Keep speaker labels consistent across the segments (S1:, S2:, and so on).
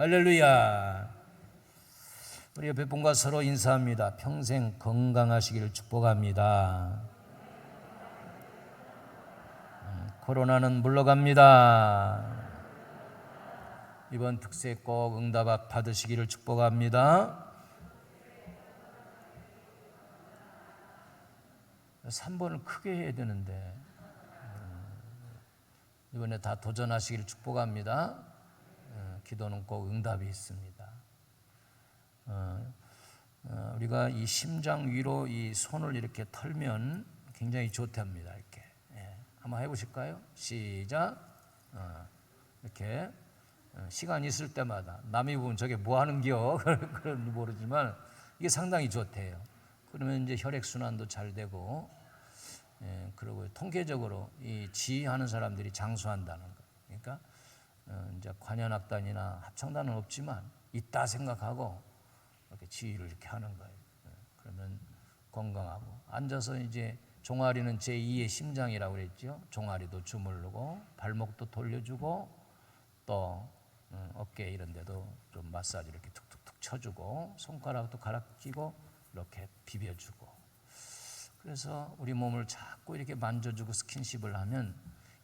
S1: 할렐루야. 우리 옆에 분과 서로 인사합니다. 평생 건강하시기를 축복합니다. 코로나는 물러갑니다. 이번 특세 꼭 응답 받으시기를 축복합니다. 3번을 크게 해야 되는데 이번에 다 도전하시기를 축복합니다. 기도는 꼭 응답이 있습니다. 우리가 이 심장 위로 이 손을 이렇게 털면 굉장히 좋답니다. 이렇게 한번 해보실까요? 시작. 이렇게 시간 있을 때마다 남이 보면 저게 뭐 하는겨 그런지 모르지만 이게 상당히 좋대요. 그러면 이제 혈액 순환도 잘 되고, 그리고 통계적으로 이 지휘하는 사람들이 장수한다는 거. 그러니까 이제 관현악단이나 합창단은 없지만 있다 생각하고 이렇게 지휘를 이렇게 하는 거예요. 그러면 건강하고, 앉아서 이제 종아리는 제2의 심장이라고 그랬죠. 종아리도 주물르고 발목도 돌려주고 또 어깨 이런 데도 좀 마사지 이렇게 툭툭툭 쳐주고 손가락도 갈아 끼고 이렇게 비벼주고, 그래서 우리 몸을 자꾸 이렇게 만져주고 스킨십을 하면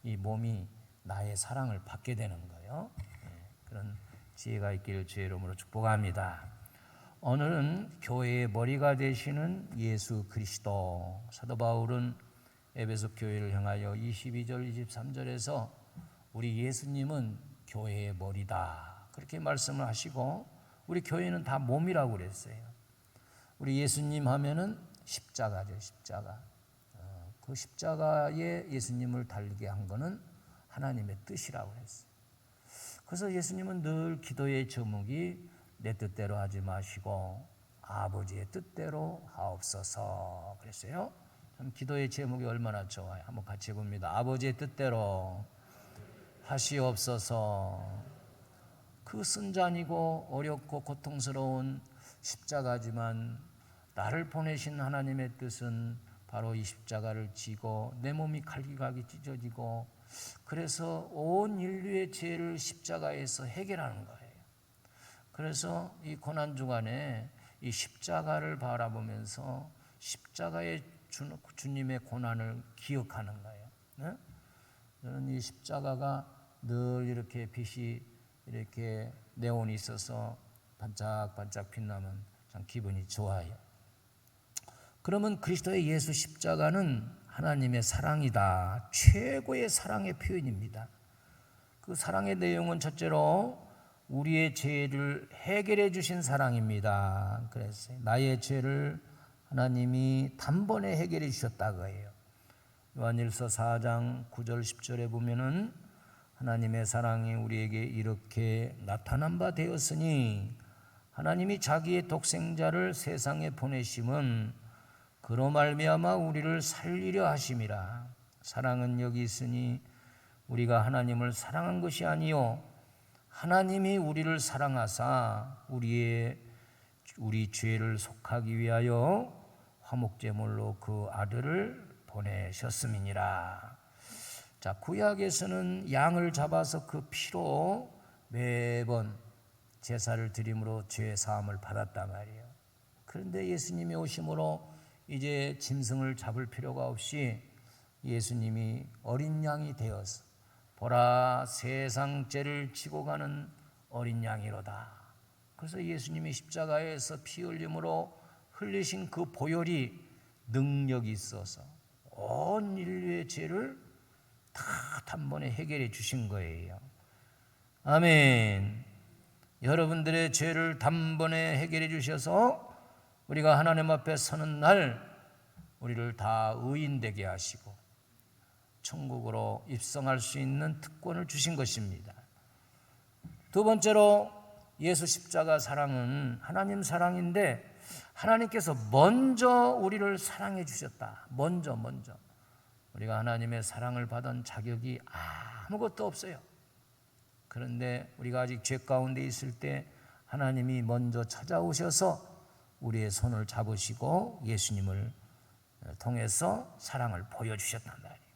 S1: 이 몸이 나의 사랑을 받게 되는 거예요. 그런 지혜가 있기를 주의 이름으로 축복합니다. 오늘은 교회의 머리가 되시는 예수 그리스도. 사도 바울은 에베소 교회를 향하여 22절 23절에서 우리 예수님은 교회의 머리다 그렇게 말씀을 하시고, 우리 교회는 다 몸이라고 그랬어요. 우리 예수님 하면은 십자가죠. 십자가. 그 십자가에 예수님을 달리게 한 거는 하나님의 뜻이라고 했어요. 그래서 예수님은 늘 기도의 제목이 내 뜻대로 하지 마시고 아버지의 뜻대로 하옵소서 그랬어요. 참 기도의 제목이 얼마나 좋아요. 한번 같이 해봅니다. 아버지의 뜻대로 하시옵소서. 그 순잔이고 어렵고 고통스러운 십자가지만 나를 보내신 하나님의 뜻은 바로 이 십자가를 지고 내 몸이 갈기갈기 찢어지고, 그래서 온 인류의 죄를 십자가에서 해결하는 거예요. 그래서 이 고난주간에 이 십자가를 바라보면서 십자가의 주님의 고난을 기억하는 거예요. 네? 저는 이 십자가가 늘 이렇게 빛이 이렇게 네온이 있어서 반짝반짝 빛나면 참 기분이 좋아요. 그러면 그리스도의 예수 십자가는 하나님의 사랑이다. 최고의 사랑의 표현입니다. 그 사랑의 내용은 첫째로 우리의 죄를 해결해 주신 사랑입니다. 그래서 나의 죄를 하나님이 단번에 해결해 주셨다고 해요. 요한일서 4장 9절 10절에 보면은 하나님의 사랑이 우리에게 이렇게 나타난 바 되었으니 하나님이 자기의 독생자를 세상에 보내심은 그로 말미암아 우리를 살리려 하심이라. 사랑은 여기 있으니 우리가 하나님을 사랑한 것이 아니요 하나님이 우리를 사랑하사 우리 죄를 속하기 위하여 화목제물로 그 아들을 보내셨음이니라. 자, 구약에서는 양을 잡아서 그 피로 매번 제사를 드림으로 죄 사함을 받았단 말이에요. 그런데 예수님이 오심으로 이제 짐승을 잡을 필요가 없이 예수님이 어린 양이 되어서 보라 세상 죄를 지고 가는 어린 양이로다. 그래서 예수님이 십자가에서 피 흘림으로 흘리신 그 보혈이 능력이 있어서 온 인류의 죄를 다 단번에 해결해 주신 거예요. 아멘. 여러분들의 죄를 단번에 해결해 주셔서 우리가 하나님 앞에 서는 날 우리를 다 의인되게 하시고 천국으로 입성할 수 있는 특권을 주신 것입니다. 두 번째로 예수 십자가 사랑은 하나님 사랑인데 하나님께서 먼저 우리를 사랑해 주셨다. 먼저 우리가 하나님의 사랑을 받은 자격이 아무것도 없어요. 그런데 우리가 아직 죄 가운데 있을 때 하나님이 먼저 찾아오셔서 우리의 손을 잡으시고 예수님을 통해서 사랑을 보여주셨단 말이에요.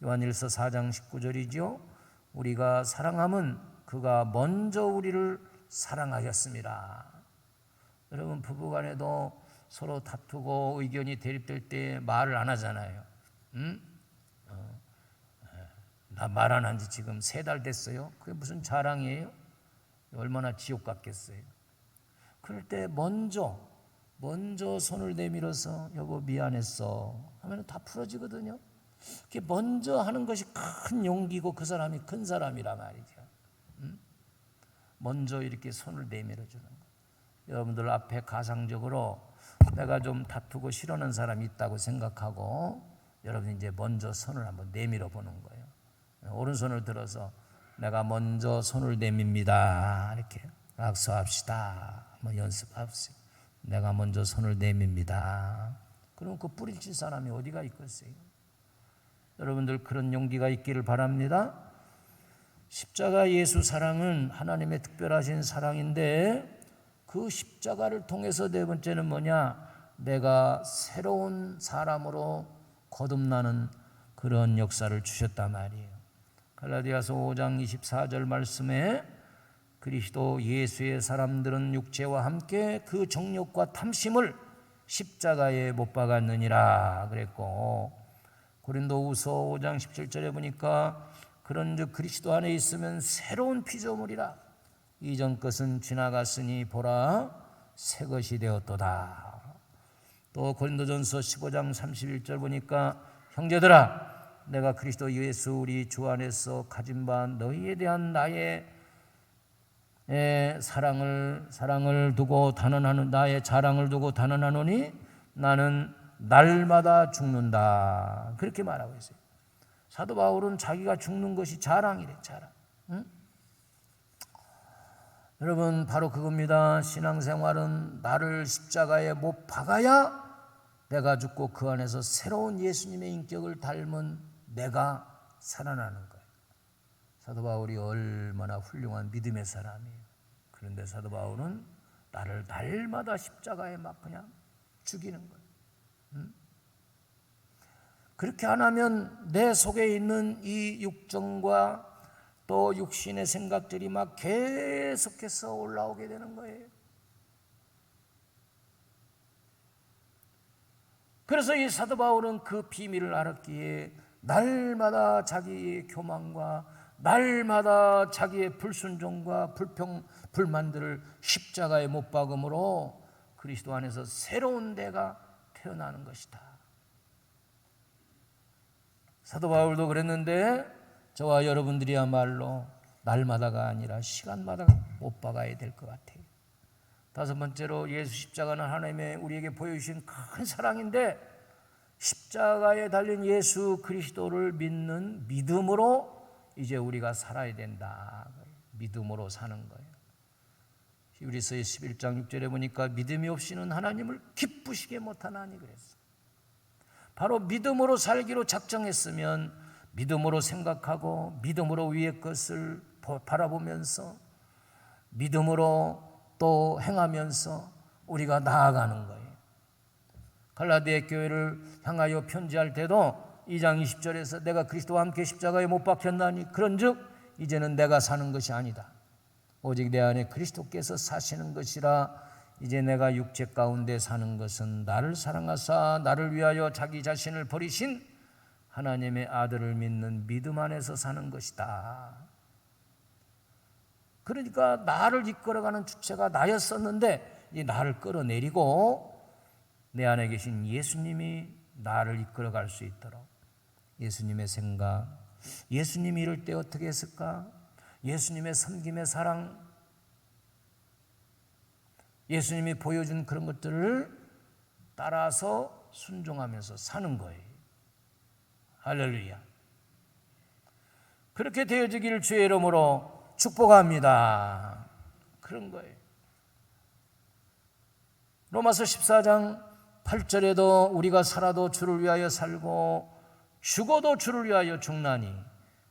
S1: 요한일서 4장 19절이죠. 우리가 사랑함은 그가 먼저 우리를 사랑하였습니다. 여러분, 부부간에도 서로 다투고 의견이 대립될 때 말을 안 하잖아요. 나 말 안 한 지 지금 3달 됐어요. 그게 무슨 자랑이에요? 얼마나 지옥 같겠어요. 그럴 때 먼저 손을 내밀어서 여보 미안했어 하면 다 풀어지거든요. 그게 먼저 하는 것이 큰 용기고 그 사람이 큰 사람이라 말이죠. 먼저 이렇게 손을 내밀어 주는 거. 여러분들 앞에 가상적으로 내가 좀 다투고 싫어하는 사람이 있다고 생각하고 여러분이 이제 먼저 손을 한번 내밀어 보는 거예요. 오른손을 들어서 내가 먼저 손을 내밉니다. 이렇게 악수합시다. 한번 연습합시다. 내가 먼저 손을 내밉니다. 그럼 그 뿌리칠 사람이 어디가 있겠어요? 여러분들 그런 용기가 있기를 바랍니다. 십자가 예수 사랑은 하나님의 특별하신 사랑인데 그 십자가를 통해서 네 번째는 뭐냐? 내가 새로운 사람으로 거듭나는 그런 역사를 주셨단 말이에요. 갈라디아서 5장 24절 말씀에 그리스도 예수의 사람들은 육체와 함께 그 정욕과 탐심을 십자가에 못 박았느니라 그랬고, 고린도후서 5장 17절에 보니까 그런즉 그리스도 안에 있으면 새로운 피조물이라 이전 것은 지나갔으니 보라 새 것이 되었도다. 또 고린도전서 15장 31절 보니까 형제들아 내가 그리스도 예수 우리 주 안에서 가진 바 너희에 대한 나의 사랑을 두고 단언하는 나의 자랑을 두고 단언하노니 나는 날마다 죽는다. 그렇게 말하고 있어요. 사도 바울은 자기가 죽는 것이 자랑이래, 자랑. 응? 여러분 바로 그겁니다. 신앙생활은 나를 십자가에 못 박아야 내가 죽고 그 안에서 새로운 예수님의 인격을 닮은 내가 살아나는 거예요. 사도 바울이 얼마나 훌륭한 믿음의 사람이에요. 그런데 사도 바울은 나를 날마다 십자가에 막 그냥 죽이는 거예요. 그렇게 안 하면 내 속에 있는 이 육정과 또 육신의 생각들이 막 계속해서 올라오게 되는 거예요. 그래서 이 사도 바울은 그 비밀을 알았기에 날마다 자기의 교만과 날마다 자기의 불순종과 불만들을 십자가에 못 박음으로 그리스도 안에서 새로운 내가 태어나는 것이다. 사도 바울도 그랬는데 저와 여러분들이야말로 날마다가 아니라 시간마다 못 박아야 될 것 같아요. 5번째로 예수 십자가는 하나님의 우리에게 보여주신 큰 사랑인데 십자가에 달린 예수 그리스도를 믿는 믿음으로 이제 우리가 살아야 된다. 믿음으로 사는 거예요. 히브리서 11장 6절에 보니까 믿음이 없이는 하나님을 기쁘시게 못하나니 그랬어요. 바로 믿음으로 살기로 작정했으면 믿음으로 생각하고 믿음으로 위의 것을 바라보면서 믿음으로 또 행하면서 우리가 나아가는 거예요. 갈라디아 교회를 향하여 편지할 때도 2장 20절에서 내가 그리스도와 함께 십자가에 못 박혔나니 그런즉 이제는 내가 사는 것이 아니다. 오직 내 안에 그리스도께서 사시는 것이라. 이제 내가 육체 가운데 사는 것은 나를 사랑하사 나를 위하여 자기 자신을 버리신 하나님의 아들을 믿는 믿음 안에서 사는 것이다. 그러니까 나를 이끌어가는 주체가 나였었는데 이 나를 끌어내리고 내 안에 계신 예수님이 나를 이끌어갈 수 있도록 예수님의 생각, 예수님이 이럴 때 어떻게 했을까? 예수님의 섬김의 사랑, 예수님이 보여준 그런 것들을 따라서 순종하면서 사는 거예요. 할렐루야. 그렇게 되어지기를 주의 이름으로 축복합니다. 그런 거예요. 로마서 14장 8절에도 우리가 살아도 주를 위하여 살고 죽어도 주를 위하여 죽나니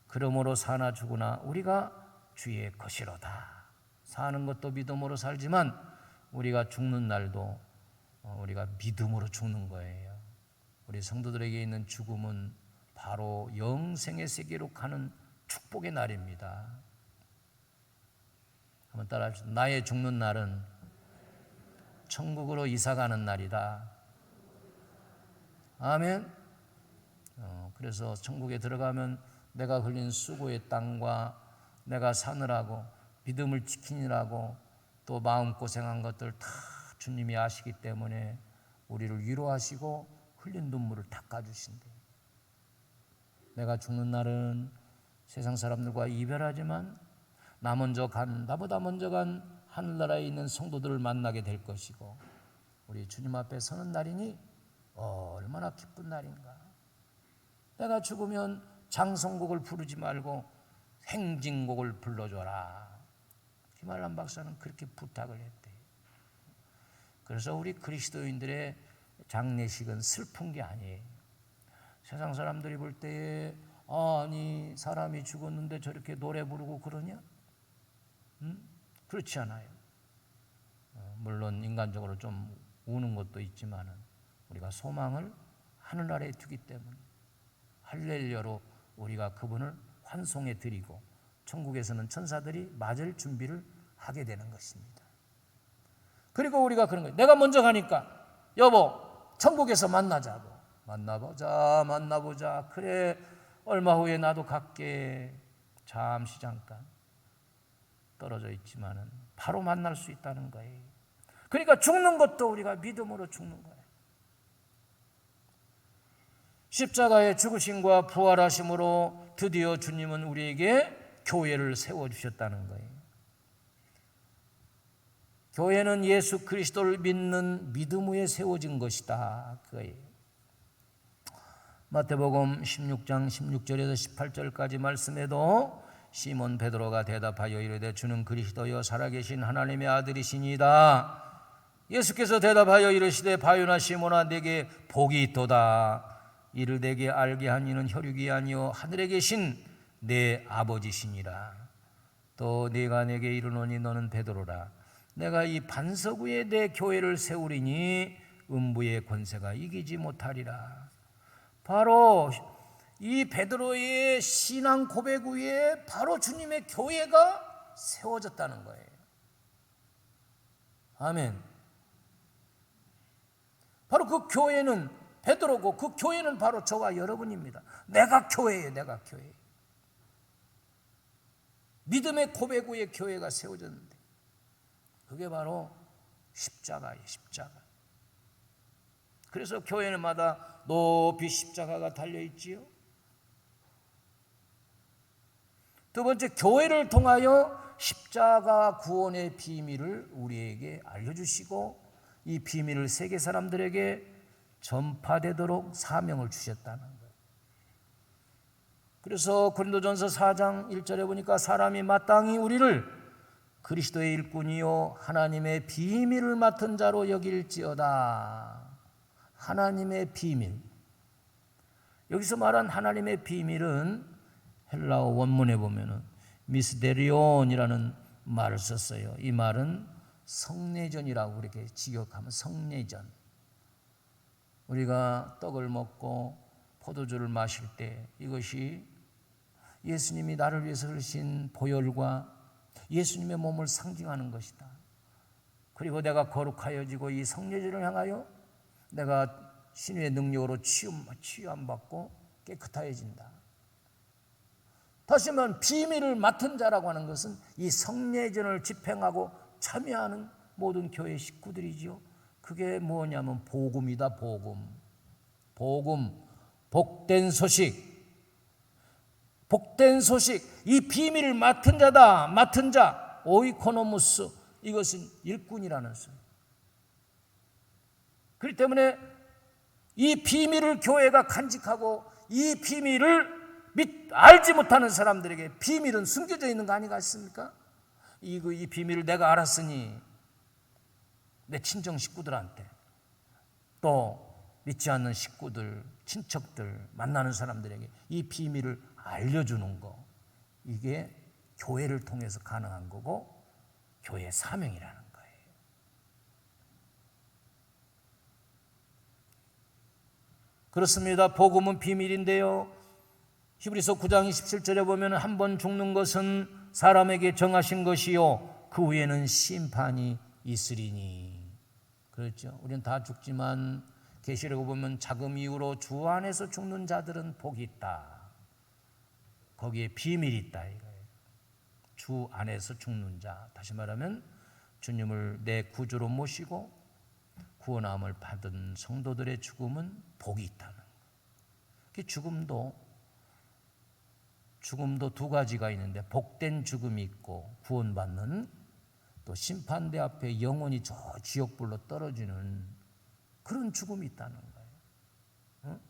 S1: 그러므로 사나 죽으나 우리가 주의 것이로다. 사는 것도 믿음으로 살지만 우리가 죽는 날도 우리가 믿음으로 죽는 거예요. 우리 성도들에게 있는 죽음은 바로 영생의 세계로 가는 축복의 날입니다. 한번 따라 합시다. 나의 죽는 날은 천국으로 이사가는 날이다. 아멘. 그래서 천국에 들어가면 내가 흘린 수고의 땅과 내가 사느라고 믿음을 지키느라고 또 마음고생한 것들 다 주님이 아시기 때문에 우리를 위로하시고 흘린 눈물을 닦아주신대. 내가 죽는 날은 세상 사람들과 이별하지만 나보다 먼저 간 하늘나라에 있는 성도들을 만나게 될 것이고 우리 주님 앞에 서는 날이니 얼마나 기쁜 날인가. 내가 죽으면 장성곡을 부르지 말고 행진곡을 불러줘라. 김한란 박사는 그렇게 부탁을 했대. 그래서 우리 그리스도인들의 장례식은 슬픈 게 아니에요. 세상 사람들이 볼 때에 아니 사람이 죽었는데 저렇게 노래 부르고 그러냐? 그렇지 않아요. 물론 인간적으로 좀 우는 것도 있지만 우리가 소망을 하늘나라에 두기 때문에 할렐루야로 우리가 그분을 환송해 드리고 천국에서는 천사들이 맞을 준비를 하게 되는 것입니다. 그리고 우리가 그런 거예요. 내가 먼저 가니까 여보 천국에서 만나자고. 만나보자. 그래 얼마 후에 나도 갈게. 잠시 잠깐 떨어져 있지만은 바로 만날 수 있다는 거예요. 그러니까 죽는 것도 우리가 믿음으로 죽는 거예요. 십자가의 죽으심과 부활하심으로 드디어 주님은 우리에게 교회를 세워주셨다는 거예요. 교회는 예수 그리스도를 믿는 믿음 위에 세워진 것이다. 그거예요. 마태복음 16장 16절에서 18절까지 말씀에도 시몬 베드로가 대답하여 이르되 주는 그리스도여 살아계신 하나님의 아들이시니이다. 예수께서 대답하여 이르시되 바요나 시몬아 내게 복이 있도다. 이를 내게 알게 한 이는 혈육이 아니요 하늘에 계신 내 아버지시니라. 또 네가 내게 이르노니 너는 베드로라. 내가 이 반석 위에 내 교회를 세우리니 음부의 권세가 이기지 못하리라. 바로 이 베드로의 신앙 고백 위에 바로 주님의 교회가 세워졌다는 거예요. 아멘. 바로 그 교회는 베드로고 그 교회는 바로 저와 여러분입니다. 내가 교회예요. 내가 교회. 믿음의 고백 위에 교회가 세워졌는데 그게 바로 십자가예요. 십자가. 그래서 교회마다 높이 십자가가 달려있지요. 두 번째, 교회를 통하여 십자가 구원의 비밀을 우리에게 알려주시고 이 비밀을 세계 사람들에게 전파되도록 사명을 주셨다는 거예요. 그래서 고린도전서 4장 1절에 보니까 사람이 마땅히 우리를 그리스도의 일꾼이요 하나님의 비밀을 맡은 자로 여길지어다. 하나님의 비밀. 여기서 말한 하나님의 비밀은 헬라어 원문에 보면은 미스테리온이라는 말을 썼어요. 이 말은 성례전이라고 그렇게 직역하면 성례전. 우리가 떡을 먹고 포도주를 마실 때 이것이 예수님이 나를 위해서 흘리신 보혈과 예수님의 몸을 상징하는 것이다. 그리고 내가 거룩하여지고 이 성례전을 향하여 내가 신의 능력으로 치유함받고 깨끗해진다. 다시 말하면 비밀을 맡은 자라고 하는 것은 이 성례전을 집행하고 참여하는 모든 교회 식구들이지요. 그게 뭐냐면 복음이다. 복음, 복된 소식. 복된 소식, 이 비밀을 맡은 자다. 맡은 자, 오이코노무스. 이것은 일꾼이라는 소리. 그렇기 때문에 이 비밀을 교회가 간직하고 이 비밀을 알지 못하는 사람들에게 비밀은 숨겨져 있는 거 아니겠습니까? 이 비밀을 내가 알았으니 내 친정 식구들한테 또 믿지 않는 식구들, 친척들, 만나는 사람들에게 이 비밀을 알려주는 거, 이게 교회를 통해서 가능한 거고 교회의 사명이라는 거예요. 그렇습니다. 복음은 비밀인데요. 히브리서 9장 27절에 보면 한 번 죽는 것은 사람에게 정하신 것이요 그 후에는 심판이 있으리니. 그렇죠. 우리는 다 죽지만 계시록에 보면 자금 이후로 주 안에서 죽는 자들은 복이 있다. 거기에 비밀이 있다 이거예요. 주 안에서 죽는 자. 다시 말하면 주님을 내 구주로 모시고 구원함을 받은 성도들의 죽음은 복이 있다는 거예요. 죽음도 두 가지가 있는데 복된 죽음이 있고 구원받는, 또 심판대 앞에 영원히 저 지옥불로 떨어지는 그런 죽음이 있다는 거예요.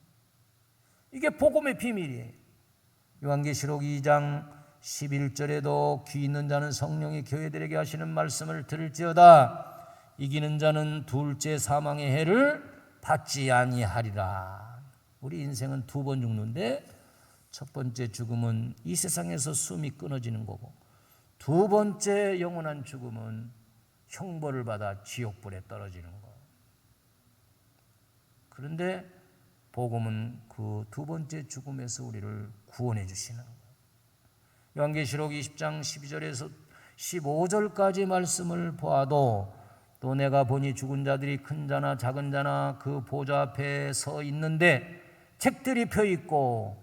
S1: 이게 복음의 비밀이에요. 요한계시록 2장 11절에도 귀 있는 자는 성령이 교회들에게 하시는 말씀을 들을지어다. 이기는 자는 둘째 사망의 해를 받지 아니하리라. 우리 인생은 두 번 죽는데 첫 번째 죽음은 이 세상에서 숨이 끊어지는 거고, 두 번째 영원한 죽음은 형벌을 받아 지옥불에 떨어지는 거. 그런데 복음은 그 두 번째 죽음에서 우리를 구원해 주시는 거예요. 요한계시록 20장 12절에서 15절까지 말씀을 보아도 또 내가 보니 죽은 자들이 큰 자나 작은 자나 그 보좌 앞에 서 있는데 책들이 펴 있고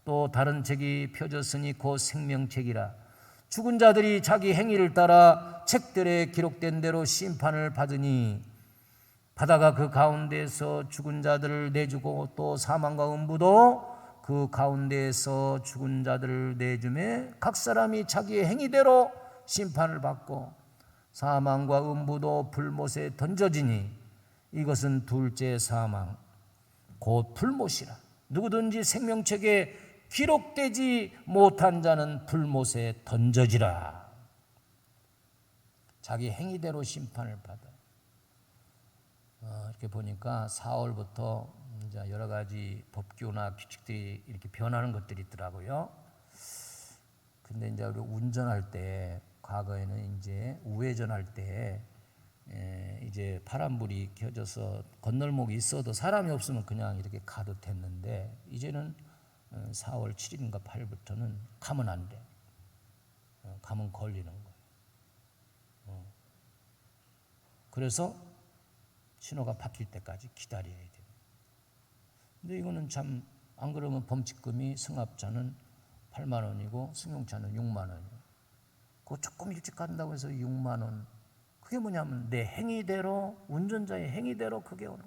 S1: 또 다른 책이 펴졌으니 곧 생명책이라. 죽은 자들이 자기 행위를 따라 책들에 기록된 대로 심판을 받으니 바다가 그 가운데에서 죽은 자들을 내주고 또 사망과 음부도 그 가운데에서 죽은 자들을 내주매 각 사람이 자기의 행위대로 심판을 받고 사망과 음부도 불못에 던져지니 이것은 둘째 사망 곧 불못이라. 누구든지 생명책에 기록되지 못한 자는 불못에 던져지라. 자기 행위대로 심판을 받아. 이렇게 보니까 4월부터 이제 여러 가지 법규나 규칙들이 이렇게 변하는 것들이 있더라고요. 근데 이제 우리 운전할 때, 과거에는 이제 우회전할 때 이제 파란불이 켜져서 건널목이 있어도 사람이 없으면 그냥 이렇게 가도 됐는데, 이제는 4월 7일인가 8일부터는 가면 안 돼. 가면 걸리는 거예요. 그래서 신호가 바뀔 때까지 기다려야 돼요. 근데 이거는 참, 안 그러면 범칙금이 승합차는 8만 원이고 승용차는 6만 원이에요. 그거 조금 일찍 간다고 해서 6만 원. 그게 뭐냐면 내 행위대로, 운전자의 행위대로 그게 오는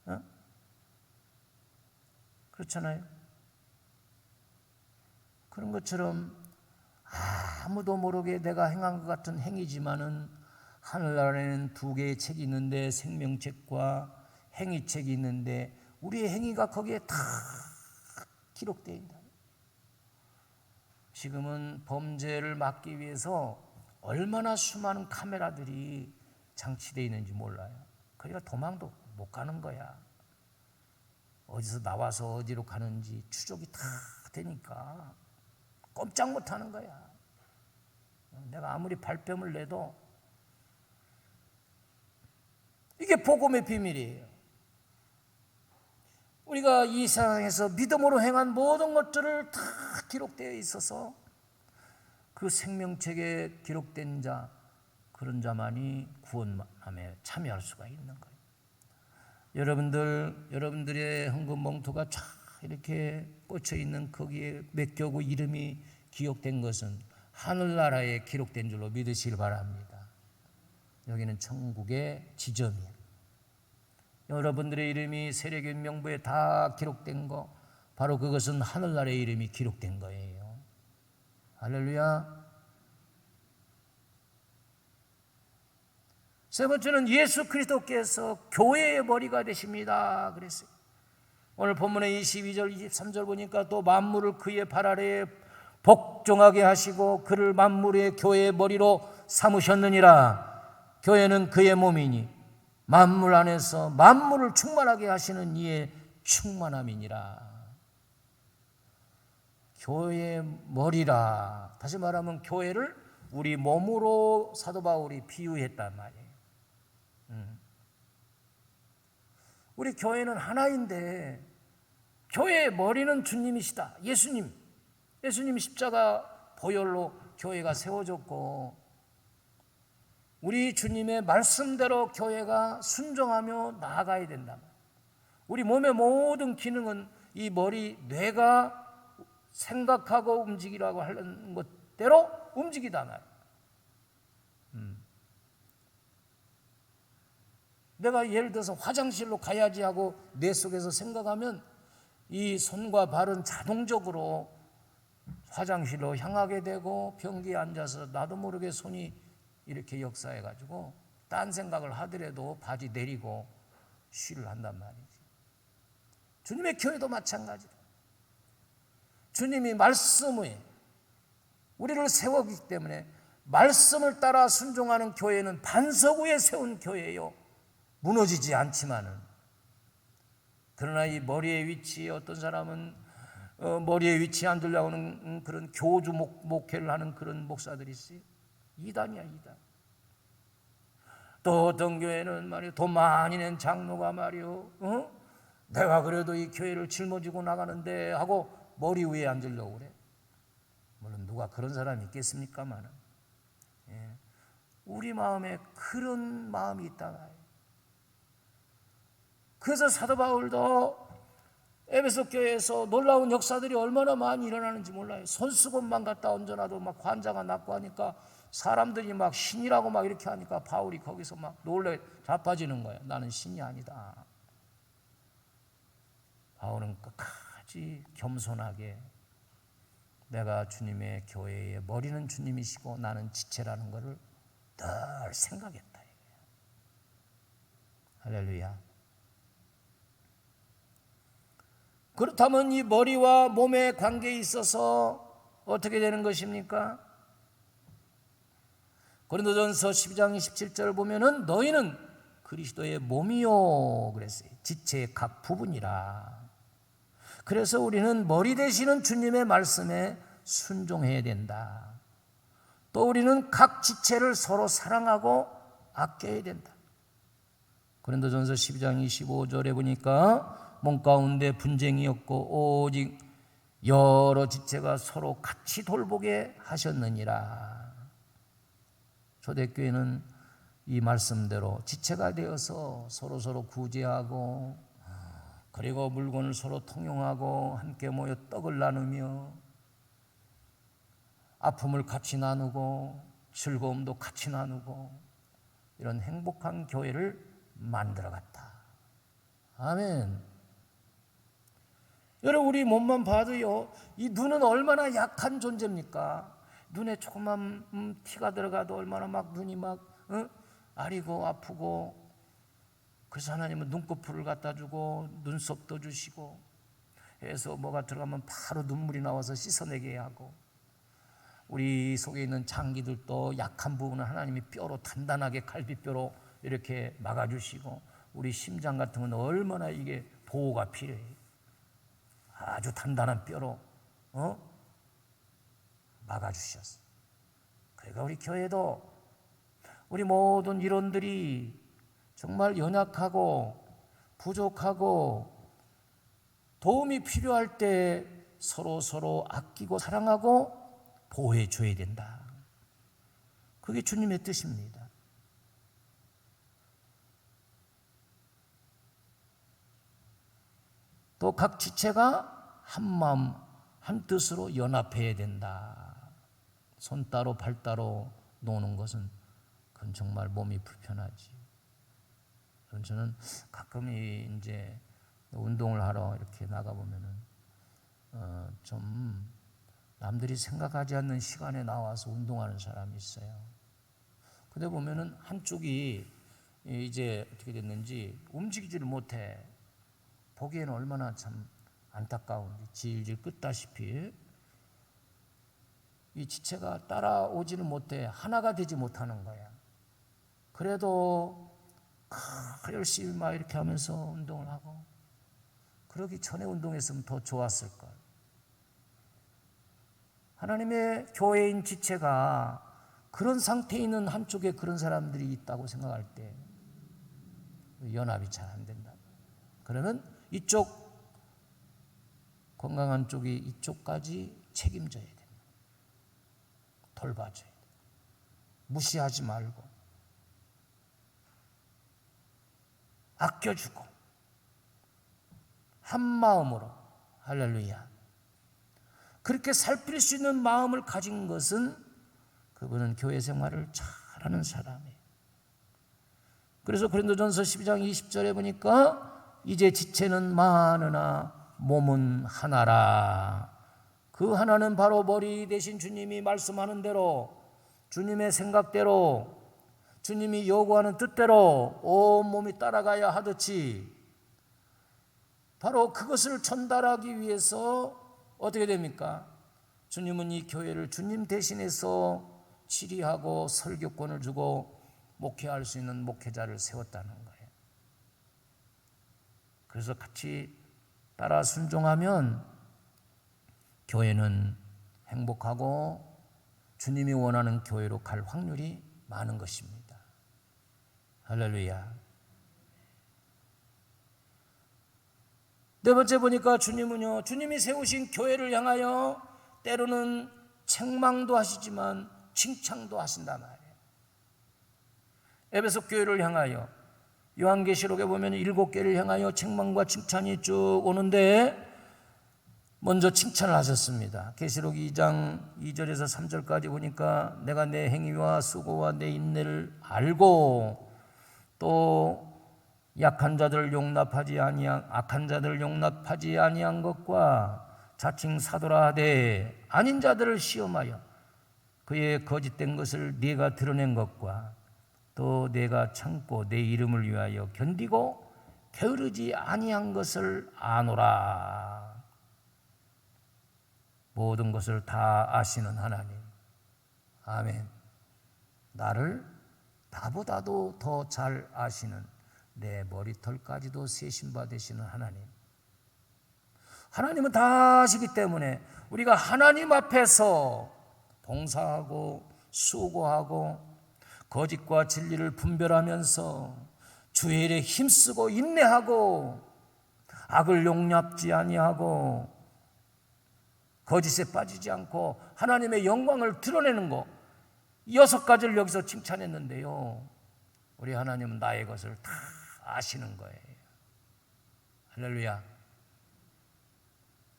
S1: 거예요. 그렇잖아요. 그런 것처럼 아무도 모르게 내가 행한 것 같은 행위지만은 하늘나라에는 두 개의 책이 있는데 생명책과 행위책이 있는데 우리의 행위가 거기에 다 기록되어 있다. 지금은 범죄를 막기 위해서 얼마나 수많은 카메라들이 장치되어 있는지 몰라요. 그러니까 도망도 못 가는 거야. 어디서 나와서 어디로 가는지 추적이 다 되니까 꼼짝 못 하는 거야. 내가 아무리 발뺌을 내도 이게 복음의 비밀이에요. 우리가 이 세상에서 믿음으로 행한 모든 것들을 다 기록되어 있어서 그 생명책에 기록된 자, 그런 자만이 구원함에 참여할 수가 있는 거예요. 여러분들의 헌금 봉투가 쫙 이렇게 꽂혀 있는 거기에 몇 교구 이름이 기록된 것은 하늘나라에 기록된 줄로 믿으시길 바랍니다. 여기는 천국의 지점이에요. 여러분들의 이름이 세례교인 명부에 다 기록된 거, 바로 그것은 하늘나라의 이름이 기록된 거예요. 할렐루야. 세 번째는 예수 그리스도께서 교회의 머리가 되십니다 그랬어요. 오늘 본문의 22절 23절 보니까 또 만물을 그의 발 아래에 복종하게 하시고 그를 만물의 교회의 머리로 삼으셨느니라. 교회는 그의 몸이니 만물 안에서 만물을 충만하게 하시는 이의 충만함이니라. 교회의 머리라. 다시 말하면 교회를 우리 몸으로 사도 바울이 비유했단 말이에요. 우리 교회는 하나인데 교회의 머리는 주님이시다. 예수님 십자가 보혈로 교회가 세워졌고 우리 주님의 말씀대로 교회가 순종하며 나아가야 된다. 우리 몸의 모든 기능은 이 머리, 뇌가 생각하고 움직이라고 하는 것대로 움직이다 말이야. 내가 예를 들어서 화장실로 가야지 하고 뇌 속에서 생각하면 이 손과 발은 자동적으로 화장실로 향하게 되고 변기에 앉아서 나도 모르게 손이 이렇게 역사해가지고 딴 생각을 하더라도 바지 내리고 쉬를 한단 말이지. 주님의 교회도 마찬가지다. 주님이 말씀에 우리를 세우기 때문에 말씀을 따라 순종하는 교회는 반석 위에 세운 교회예요. 무너지지 않지만은. 그러나 이 머리의 위치에 어떤 사람은 머리의 위치에 앉으려고 하는 그런 교주 목회를 하는 그런 목사들이 있어요. 이단이야, 이단. 또 어떤 교회는 말이요, 돈 많이 낸 장로가 말이요, 내가 그래도 이 교회를 짊어지고 나가는데 하고 머리 위에 앉으려고 그래. 물론 누가 그런 사람이 있겠습니까만은, 예. 우리 마음에 그런 마음이 있다. 그래서 사도 바울도 에베소 교회에서 놀라운 역사들이 얼마나 많이 일어나는지 몰라요. 손수건만 갖다 얹어놔도 막 환자가 낫고 하니까 사람들이 막 신이라고 막 이렇게 하니까 바울이 거기서 막 놀래 자빠지는 거예요. 나는 신이 아니다. 바울은 끝까지 겸손하게 내가 주님의 교회의 머리는 주님이시고 나는 지체라는 것을 늘 생각했다. 할렐루야. 그렇다면 이 머리와 몸의 관계에 있어서 어떻게 되는 것입니까? 고린도전서 12장 27절 보면은 너희는 그리스도의 몸이요 그랬어요. 지체의 각 부분이라. 그래서 우리는 머리 되시는 주님의 말씀에 순종해야 된다. 또 우리는 각 지체를 서로 사랑하고 아껴야 된다. 고린도전서 12장 25절에 보니까 몸 가운데 분쟁이 없고 오직 여러 지체가 서로 같이 돌보게 하셨느니라. 초대교회는 이 말씀대로 지체가 되어서 서로 구제하고 그리고 물건을 서로 통용하고 함께 모여 떡을 나누며 아픔을 같이 나누고 즐거움도 같이 나누고 이런 행복한 교회를 만들어갔다. 아멘. 여러분, 우리 몸만 봐도요, 이 눈은 얼마나 약한 존재입니까? 눈에 조그만 티가 들어가도 얼마나 막 눈이 막 아리고 아프고, 그래서 하나님은 눈꺼풀을 갖다 주고 눈썹도 주시고 해서 뭐가 들어가면 바로 눈물이 나와서 씻어내게 하고, 우리 속에 있는 장기들도 약한 부분은 하나님이 뼈로 단단하게 갈비뼈로 이렇게 막아주시고, 우리 심장 같은 건 얼마나 이게 보호가 필요해요. 아주 단단한 뼈로 막아주셨어요. 그러니까 우리 교회도 우리 모든 일원들이 정말 연약하고 부족하고 도움이 필요할 때 서로 아끼고 사랑하고 보호해 줘야 된다. 그게 주님의 뜻입니다. 또 각 지체가 한 마음 한 뜻으로 연합해야 된다. 손 따로 발 따로 노는 것은 그건 정말 몸이 불편하지. 저는 가끔 이제 운동을 하러 이렇게 나가 보면은 좀 남들이 생각하지 않는 시간에 나와서 운동하는 사람이 있어요. 근데 보면은 한쪽이 이제 어떻게 됐는지 움직이지를 못해. 보기에는 얼마나 참 안타까운지 질질 끌다시피 이 지체가 따라오지는 못해. 하나가 되지 못하는 거야. 그래도 열심히 막 이렇게 하면서 운동을 하고, 그러기 전에 운동했으면 더 좋았을 걸. 하나님의 교회인 지체가 그런 상태에 있는 한쪽에 그런 사람들이 있다고 생각할 때 연합이 잘 안 된다. 그러면 이쪽 건강한 쪽이 이쪽까지 책임져야 됩니다. 돌봐줘야 돼요. 무시하지 말고 아껴주고 한 마음으로, 할렐루야, 그렇게 살필 수 있는 마음을 가진 것은 그분은 교회 생활을 잘하는 사람이에요. 그래서 고린도전서 12장 20절에 보니까 이제 지체는 많으나 몸은 하나라. 그 하나는 바로 머리 대신 주님이 말씀하는 대로, 주님의 생각대로, 주님이 요구하는 뜻대로 온 몸이 따라가야 하듯이 바로 그것을 전달하기 위해서 어떻게 됩니까? 주님은 이 교회를 주님 대신해서 치리하고 설교권을 주고 목회할 수 있는 목회자를 세웠다는 거예요. 그래서 같이 따라 순종하면 교회는 행복하고 주님이 원하는 교회로 갈 확률이 많은 것입니다. 할렐루야. 네 번째 보니까 주님은요, 주님이 세우신 교회를 향하여 때로는 책망도 하시지만 칭찬도 하신단 말이에요. 에베소 교회를 향하여 요한계시록에 보면 7개를 향하여 책망과 칭찬이 쭉 오는데 먼저 칭찬을 하셨습니다. 계시록 2장 2절에서 3절까지 보니까 내가 내 행위와 수고와 내 인내를 알고 또 악한 자들을 용납하지 아니한 것과 자칭 사도라 하되 아닌 자들을 시험하여 그의 거짓된 것을 네가 드러낸 것과 또 내가 참고 내 이름을 위하여 견디고 게으르지 아니한 것을 아노라. 모든 것을 다 아시는 하나님, 아멘. 나를 나보다도 더 잘 아시는, 내 머리털까지도 세신 바 되시는 하나님, 하나님은 다 아시기 때문에 우리가 하나님 앞에서 봉사하고 수고하고 거짓과 진리를 분별하면서 주의 일에 힘쓰고 인내하고 악을 용납지 아니하고 거짓에 빠지지 않고 하나님의 영광을 드러내는 것, 6가지를 여기서 칭찬했는데요, 우리 하나님은 나의 것을 다 아시는 거예요. 할렐루야.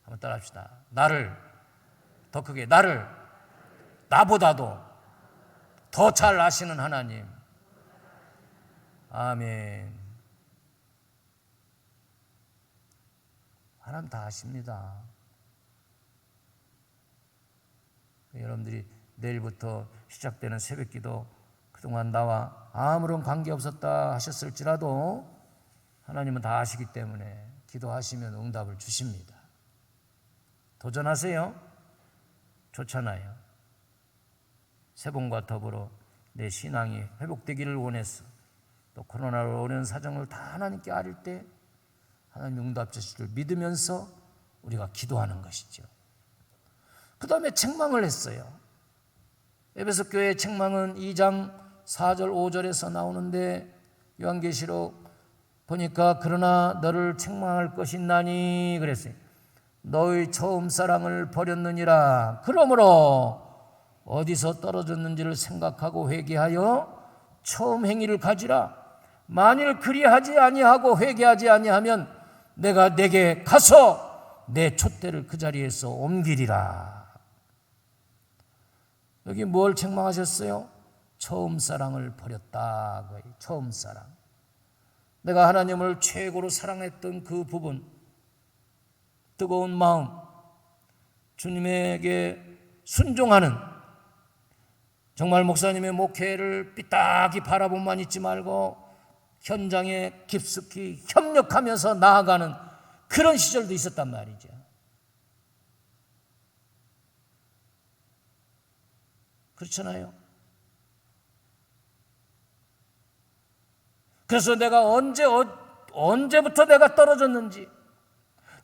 S1: 한번 따라 합시다. 나를, 더 크게, 나를 나보다도 더 잘 아시는 하나님, 아멘. 하나님 다 아십니다. 여러분들이 내일부터 시작되는 새벽기도 그동안 나와 아무런 관계없었다 하셨을지라도 하나님은 다 아시기 때문에 기도하시면 응답을 주십니다. 도전하세요. 좋잖아요. 새봄과 더불어 내 신앙이 회복되기를 원해서 또 코로나로 어려운 사정을 다 하나님께 아릴 때 하나님 응답 주실 줄 믿으면서 우리가 기도하는 것이죠. 그 다음에 책망을 했어요. 에베소 교회의 책망은 2장 4절 5절에서 나오는데 요한계시록 보니까 그러나 너를 책망할 것이 있나니 그랬어요. 너의 처음 사랑을 버렸느니라. 그러므로 어디서 떨어졌는지를 생각하고 회개하여 처음 행위를 가지라. 만일 그리하지 아니하고 회개하지 아니하면 내가 내게 가서 내 촛대를 그 자리에서 옮기리라. 여기 뭘 책망하셨어요? 처음 사랑을 버렸다. 처음 사랑. 내가 하나님을 최고로 사랑했던 그 부분, 뜨거운 마음, 주님에게 순종하는, 정말 목사님의 목회를 삐딱히 바라보만 있지 말고 현장에 깊숙이 협력하면서 나아가는 그런 시절도 있었단 말이죠. 그렇잖아요. 그래서 내가 언제부터 내가 떨어졌는지,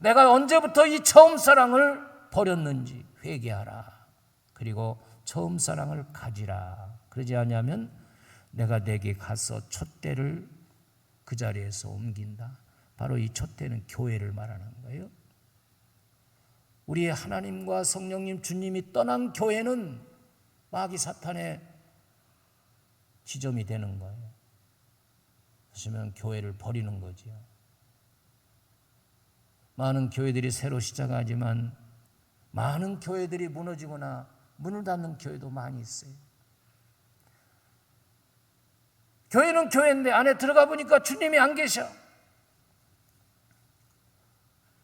S1: 내가 언제부터 이 처음 사랑을 버렸는지 회개하라. 그리고 처음 사랑을 가지라. 그러지 않으면 내가 내게 가서 촛대를 그 자리에서 옮긴다. 바로 이 촛대는 교회를 말하는 거예요. 우리의 하나님과 성령님 주님이 떠난 교회는 마귀 사탄의 지점이 되는 거예요. 하시면 교회를 버리는 거지요. 많은 교회들이 새로 시작하지만 많은 교회들이 무너지거나 문을 닫는 교회도 많이 있어요. 교회는 교회인데 안에 들어가 보니까 주님이 안 계셔.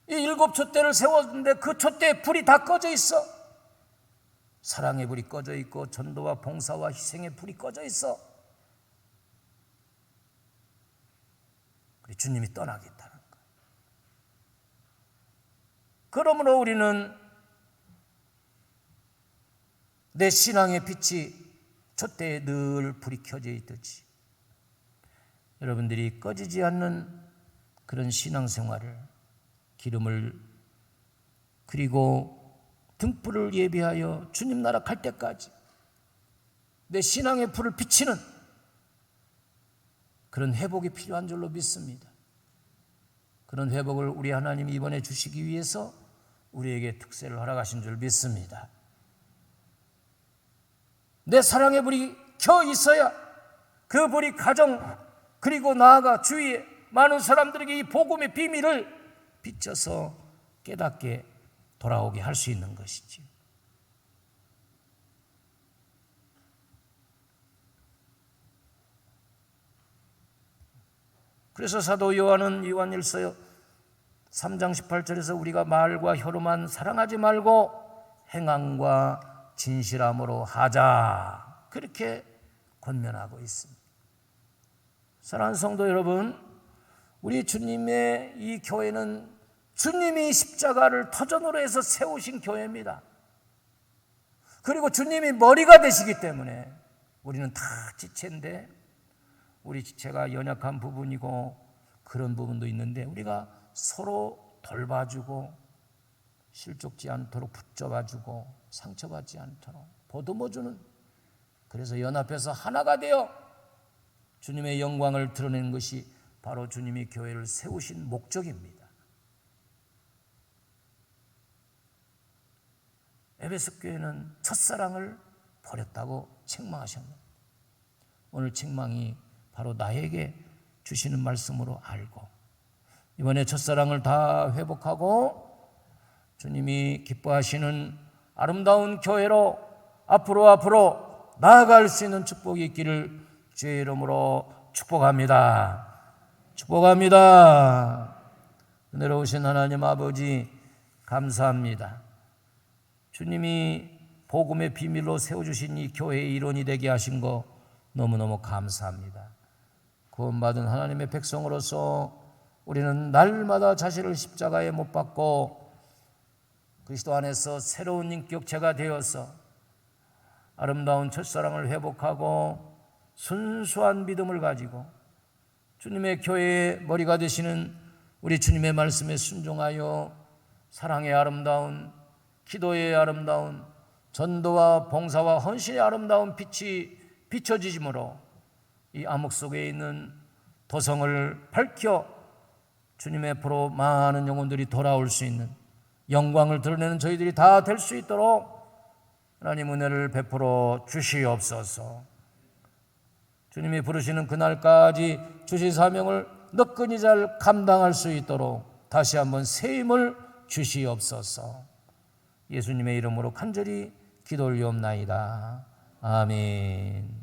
S1: 이 7 촛대를 세웠는데 그 촛대에 불이 다 꺼져 있어. 사랑의 불이 꺼져 있고 전도와 봉사와 희생의 불이 꺼져 있어. 주님이 떠나겠다는 거예요. 그러므로 우리는 내 신앙의 빛이 촛대에 늘 불이 켜져 있듯이 여러분들이 꺼지지 않는 그런 신앙생활을, 기름을 그리고 등불을 예비하여 주님 나라 갈 때까지 내 신앙의 불을 비치는 그런 회복이 필요한 줄로 믿습니다. 그런 회복을 우리 하나님이 이번에 주시기 위해서 우리에게 특세를 허락하신 줄 믿습니다. 내 사랑의 불이 켜 있어야 그 불이 가정 그리고 나아가 주위에 많은 사람들에게 이 복음의 비밀을 비춰서 깨닫게 돌아오게 할 수 있는 것이지요. 그래서 사도 요한은 요한일서 3장 18절에서 우리가 말과 혀로만 사랑하지 말고 행함과 진실함으로 하자, 그렇게 권면하고 있습니다. 사랑하는 성도 여러분, 우리 주님의 이 교회는 주님이 십자가를 터전으로 해서 세우신 교회입니다. 그리고 주님이 머리가 되시기 때문에 우리는 다 지체인데, 우리 지체가 연약한 부분이고 그런 부분도 있는데 우리가 서로 돌봐주고 실족지 않도록 붙잡아주고 상처받지 않도록 보듬어주는, 그래서 연합해서 하나가 되어 주님의 영광을 드러내는 것이 바로 주님이 교회를 세우신 목적입니다. 에베소 교회는 첫사랑을 버렸다고 책망하셨는데 오늘 책망이 바로 나에게 주시는 말씀으로 알고 이번에 첫사랑을 다 회복하고 주님이 기뻐하시는 아름다운 교회로 앞으로 나아갈 수 있는 축복이 있기를 주의 이름으로 축복합니다. 축복합니다. 은혜로우신 하나님 아버지 감사합니다. 주님이 복음의 비밀로 세워주신 이 교회의 일원이 되게 하신 거 너무너무 감사합니다. 구원받은 하나님의 백성으로서 우리는 날마다 자신을 십자가에 못 박고 그리스도 안에서 새로운 인격체가 되어서 아름다운 첫사랑을 회복하고 순수한 믿음을 가지고 주님의 교회의 머리가 되시는 우리 주님의 말씀에 순종하여 사랑의 아름다운, 기도의 아름다운, 전도와 봉사와 헌신의 아름다운 빛이 비춰지므로 이 암흑 속에 있는 도성을 밝혀 주님 앞으로 많은 영혼들이 돌아올 수 있는 영광을 드러내는 저희들이 다 될 수 있도록 하나님 은혜를 베풀어 주시옵소서. 주님이 부르시는 그날까지 주실 사명을 너끈히 잘 감당할 수 있도록 다시 한번 새 힘을 주시옵소서. 예수님의 이름으로 간절히 기도 올리옵나이다. 아멘.